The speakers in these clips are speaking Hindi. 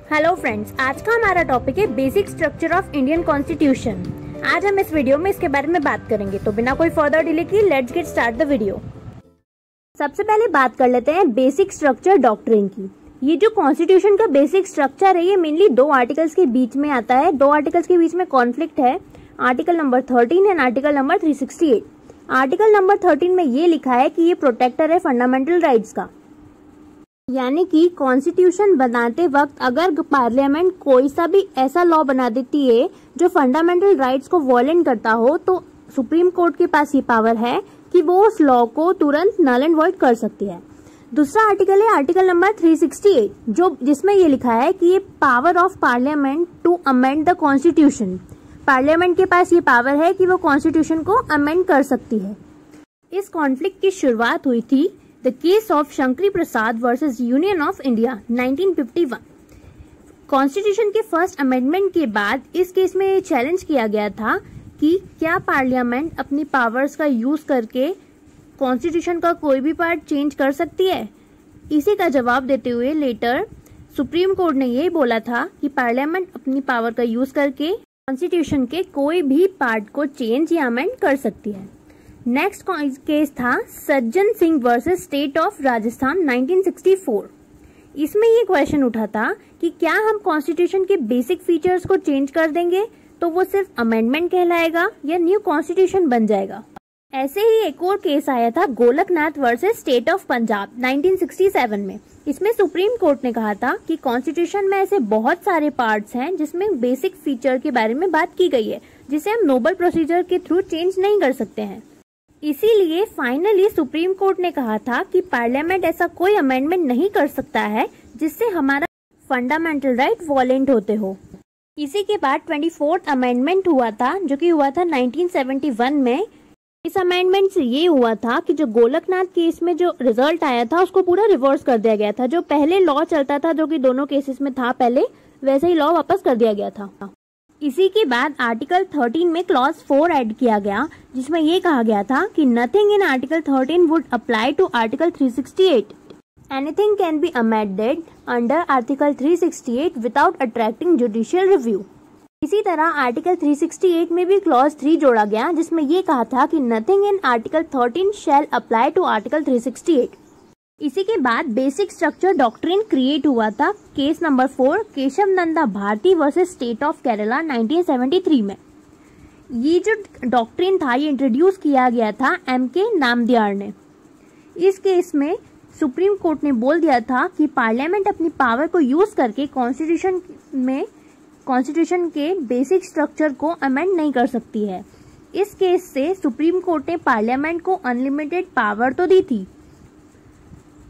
हेलो फ्रेंड्स, आज का हमारा टॉपिक है basic structure of Indian constitution. आज हम इस वीडियो में इसके बारे में बात करेंगे, तो बिना कोई फर्दर डिले किए let's get start the video. सबसे पहले बात कर लेते हैं बेसिक स्ट्रक्चर डॉक्ट्रिन की। ये जो कॉन्स्टिट्यूशन का बेसिक स्ट्रक्चर है ये मेनली दो आर्टिकल्स के बीच में आता है। दो आर्टिकल्स के बीच में कॉन्फ्लिक्ट है, article number 13 and article number 368। Article number 13 में ये लिखा है कि ये प्रोटेक्टर है फंडामेंटल राइट्स का, यानी कि कॉन्स्टिट्यूशन बनाते वक्त अगर पार्लियामेंट कोई सा भी ऐसा लॉ बना देती है जो फंडामेंटल राइट्स को वॉयलेट करता हो तो सुप्रीम कोर्ट के पास ये पावर है कि वो उस लॉ को तुरंत नल एंड वॉइड कर सकती है। दूसरा आर्टिकल है आर्टिकल नंबर 368 जिसमें ये लिखा है कि ये power of parliament to amend the constitution. Parliament के पास ये पावर है कि वो कॉन्स्टिट्यूशन को अमेंड कर सकती है। इस कॉन्फ्लिक्ट की शुरुआत हुई थी the case of Shankari Prasad versus union of India 1951। Constitution के फर्स्ट अमेंडमेंट के बाद इस केस में ये चैलेंज किया गया था कि क्या पार्लियामेंट अपनी पावर्स का यूज करके कॉन्स्टिट्यूशन का कोई भी पार्ट चेंज कर सकती है। इसी का जवाब देते हुए लेटर सुप्रीम कोर्ट ने ये बोला था कि पार्लियामेंट अपनी पावर का यूज करके कॉन्स्टिट्यूशन के कोई भी पार्ट को चेंज या अमेंड कर सकती है। नेक्स्ट केस था Sajjan Singh versus state of Rajasthan 1964। इसमें ये क्वेश्चन उठा था कि क्या हम कॉन्स्टिट्यूशन के बेसिक फीचर्स को चेंज कर देंगे तो वो सिर्फ अमेंडमेंट कहलाएगा या न्यू कॉन्स्टिट्यूशन बन जाएगा। ऐसे ही एक और केस आया था Golaknath versus state of Punjab 1967 में। इसमें सुप्रीम कोर्ट ने कहा था कि कॉन्स्टिट्यूशन में ऐसे बहुत सारे पार्ट्स हैं जिसमें बेसिक फीचर के बारे में बात की गई है जिसे हम नोबल प्रोसीजर के थ्रू चेंज नहीं कर सकते हैं। इसीलिए फाइनली सुप्रीम कोर्ट ने कहा था कि पार्लियामेंट ऐसा कोई अमेंडमेंट नहीं कर सकता है जिससे हमारा फंडामेंटल राइट वॉयलेट होते हो। इसी के बाद 24th अमेंडमेंट हुआ था जो कि हुआ था 1971 में। इस अमेंडमेंट से ये हुआ था कि जो गोलकनाथ केस में जो रिजल्ट आया था उसको पूरा रिवर्स कर दिया गया था। जो पहले लॉ चलता था जो कि दोनों केसेस में था पहले, वैसे ही लॉ वापस कर दिया गया था। इसी के बाद आर्टिकल 13 में क्लॉज 4 ऐड किया गया जिसमें ये कहा गया था कि nothing in article 13 would apply to article 368। Anything can be amended under article 368 without attracting judicial review. इसी तरह आर्टिकल 368 में भी क्लॉज 3 जोड़ा गया जिसमें ये कहा था कि nothing in article 13 shall apply to article 368। इसी के बाद बेसिक स्ट्रक्चर डॉक्ट्रिन क्रिएट हुआ था case number 4 Kesavananda Bharati versus state of Kerala 1973 में। ये जो डॉक्ट्रिन था ये इंट्रोड्यूस किया गया था M.K. नामदियार ने। इस केस में सुप्रीम कोर्ट ने बोल दिया था कि पार्लियामेंट अपनी पावर को यूज करके कॉन्स्टिट्यूशन के बेसिक स्ट्रक्चर को अमेंड नहीं कर सकती है। इस केस से सुप्रीम कोर्ट ने पार्लियामेंट को अनलिमिटेड पावर तो दी थी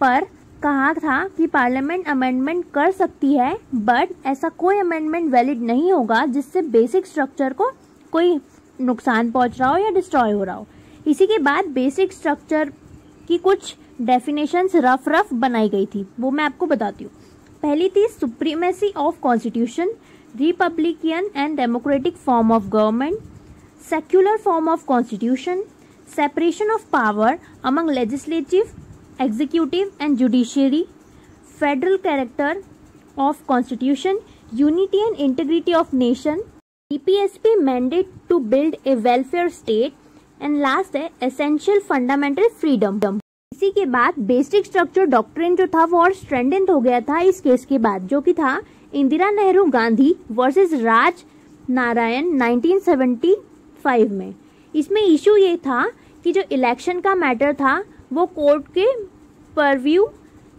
पर कहा था कि पार्लियामेंट अमेंडमेंट कर सकती है बट ऐसा कोई अमेंडमेंट वैलिड नहीं होगा जिससे बेसिक स्ट्रक्चर को कोई नुकसान पहुंच रहा हो या डिस्ट्रॉय हो रहा हो। इसी के बाद बेसिक स्ट्रक्चर की कुछ डेफिनेशंस रफ बनाई गई थी, वो मैं आपको बताती हूँ। पहली थी supremacy of constitution, Republican and democratic form of government, secular form of constitution, separation of power among legislative, executive and judiciary, federal character of constitution, unity and integrity of nation, EPSP mandate to build a welfare state, and last है essential fundamental freedom। इसी के बाद बेसिक स्ट्रक्चर डॉक्ट्रिन जो था वो और स्ट्रेंथन हो गया था इस केस के बाद, जो कि था इंदिरा नेहरू गांधी वर्सेस राज नारायण 1975 में। इसमें इशू ये था कि जो इलेक्शन का मैटर था वो कोर्ट के परव्यू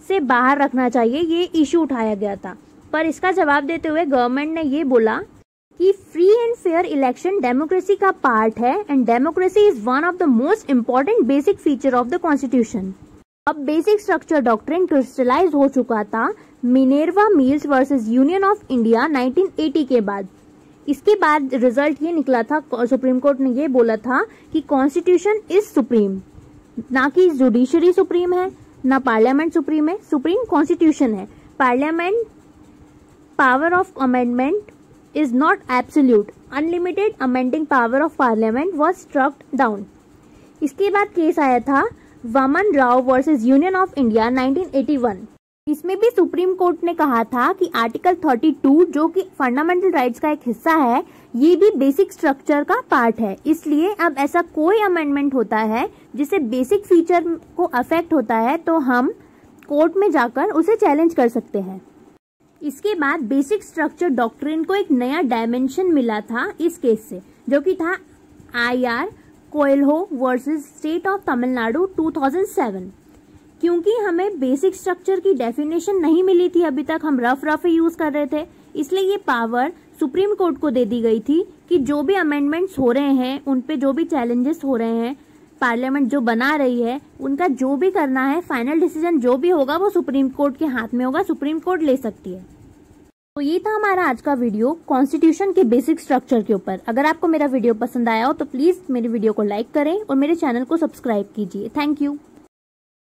से बाहर रखना चाहिए, ये इशू उठाया गया था। पर इसका जवाब देते हुए गवर्नमेंट ने ये बोला कि free and fair election democracy का पार्ट है and democracy is one of the most important basic feature of the constitution. अब बेसिक स्ट्रक्चर डॉक्ट्रिन क्रिस्टलाइज हो चुका था Minerva Mills versus union of India 1980 के बाद। इसके बाद रिजल्ट ये निकला था, सुप्रीम कोर्ट ने ये बोला था कि कॉन्स्टिट्यूशन इज सुप्रीम, ना कि जुडिशरी सुप्रीम है ना पार्लियामेंट सुप्रीम है, सुप्रीम कॉन्स्टिट्यूशन है। Parliament power of amendment is not absolute, unlimited amending power of parliament was struck down. इसके बाद केस आया था Waman Rao versus union of India 1981। इसमें भी सुप्रीम कोर्ट ने कहा था कि आर्टिकल 32 जो कि फंडामेंटल राइट्स का एक हिस्सा है, ये भी बेसिक स्ट्रक्चर का पार्ट है। इसलिए अब ऐसा कोई अमेंडमेंट होता है जिससे बेसिक फीचर को अफेक्ट होता है तो हम कोर्ट में जाकर उसे चैलेंज कर सकते हैं। इसके बाद बेसिक स्ट्रक्चर डॉक्ट्रिन को एक नया डायमेंशन मिला था इस केस से, जो कि था IR Coelho versus state of Tamil Nadu 2007। क्योंकि हमें बेसिक स्ट्रक्चर की डेफिनेशन नहीं मिली थी अभी तक, हम रफ ही यूज कर रहे थे, इसलिए ये पावर सुप्रीम कोर्ट को दे दी गई थी कि जो भी अमेंडमेंट्स हो रहे हैं, उन पे जो भी चैलेंजेस हो रहे हैं, पार्लियामेंट जो बना रही है, उनका जो भी करना है, फाइनल डिसीजन जो भी होगा वो सुप्रीम कोर्ट के हाथ में होगा, सुप्रीम कोर्ट ले सकती है। तो ये था हमारा आज का वीडियो कॉन्स्टिट्यूशन के बेसिक स्ट्रक्चर के ऊपर। अगर आपको मेरा वीडियो पसंद आया हो तो प्लीज मेरे वीडियो को लाइक करें और मेरे चैनल को सब्सक्राइब कीजिए। Thank you.